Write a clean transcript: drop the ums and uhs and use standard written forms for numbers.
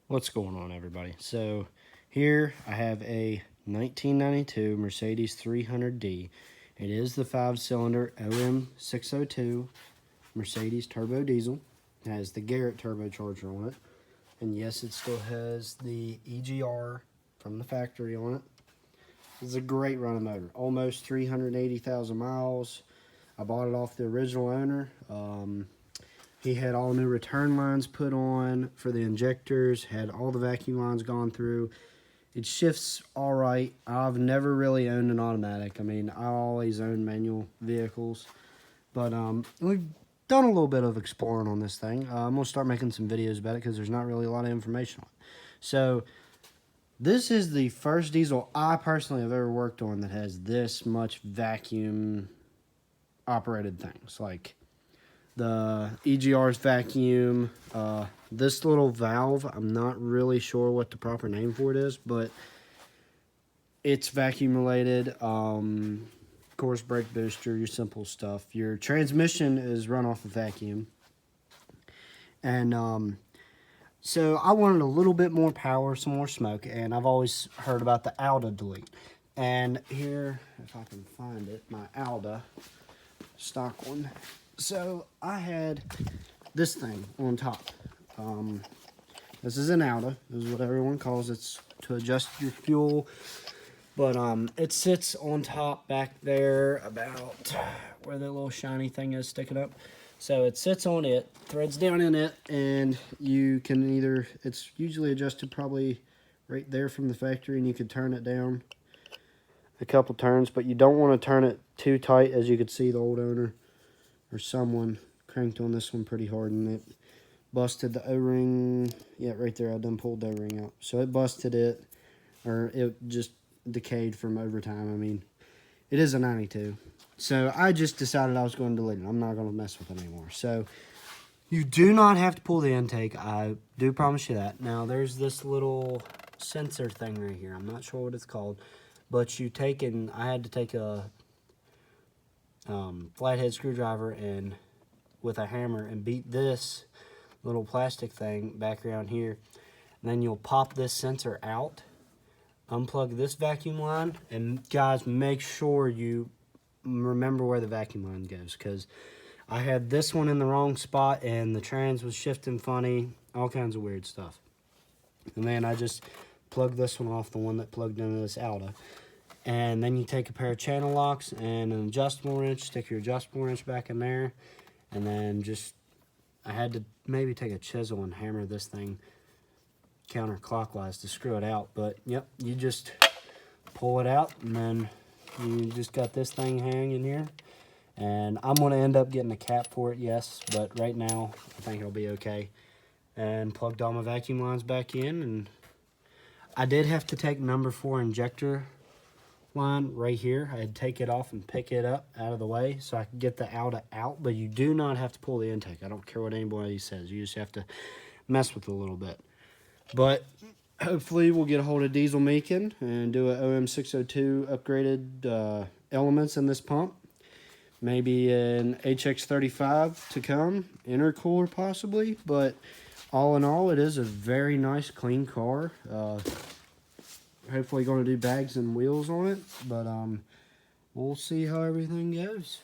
What's going on, everybody? So here I have a 1992 Mercedes 300D. It is the 5-cylinder om602 Mercedes turbo diesel. It has the Garrett turbocharger on it, and yes, it still has the EGR from the factory on it. It's a great running motor, almost 380,000 miles. I bought it off the original owner. He had all new return lines put on for the injectors, had all the vacuum lines gone through. It shifts all right. I've never really owned an automatic. I mean, I always own manual vehicles. But we've done a little bit of exploring on this thing. I'm going to start making some videos about it because there's not really a lot of information on it. So this is the first diesel I personally have ever worked on that has this much vacuum operated things. Like the EGR's vacuum, this little valve, I'm not really sure what the proper name for it is, but it's vacuum related. Of course, brake booster, your simple stuff. Your transmission is run off of vacuum. And so I wanted a little bit more power, some more smoke, and I've always heard about the Alda delete. And here, if I can find it, my Alda stock one. So I had this thing on top. This is an Alda. This is what everyone calls it, to adjust your fuel. But it sits on top back there about where the little shiny thing is sticking up. So it sits on it, threads down in it, and you can either, it's usually adjusted probably right there from the factory, and you can turn it down a couple turns, but you don't want to turn it too tight. As you could see, the old owner or someone cranked on this one pretty hard, and it busted the O-ring. Yeah, right there, I done pulled the O-ring out. So it busted it, or it just decayed from overtime. I mean, it is a 92. So I just decided I was going to delete it. I'm not going to mess with it anymore. So you do not have to pull the intake. I do promise you that. Now, there's this little sensor thing right here. I'm not sure what it's called, but you take, and I had to take a flathead screwdriver and with a hammer and beat this little plastic thing back around here, and then you'll pop this sensor out, unplug this vacuum line, and guys, make sure you remember where the vacuum line goes, because I had this one in the wrong spot and the trans was shifting funny, all kinds of weird stuff. And then I just plugged this one off, the one that plugged into this Alda. And then you take a pair of channel locks and an adjustable wrench, stick your adjustable wrench back in there, and then just, I had to maybe take a chisel and hammer this thing counterclockwise to screw it out. But yep, you just pull it out, and then you just got this thing hanging here. And I'm going to end up getting a cap for it, yes, but right now I think it'll be okay. And plugged all my vacuum lines back in, and I did have to take number 4 injector line right here. I had to take it off and pick it up out of the way so I could get the Alda out, but you do not have to pull the intake. I don't care what anybody says. You just have to mess with it a little bit. But hopefully we'll get a hold of Diesel Macon and do an om602 upgraded elements in this pump. Maybe an HX35 to come, intercooler possibly, but all in all, it is a very nice, clean car. Hopefully going to do bags and wheels on it, but we'll see how everything goes.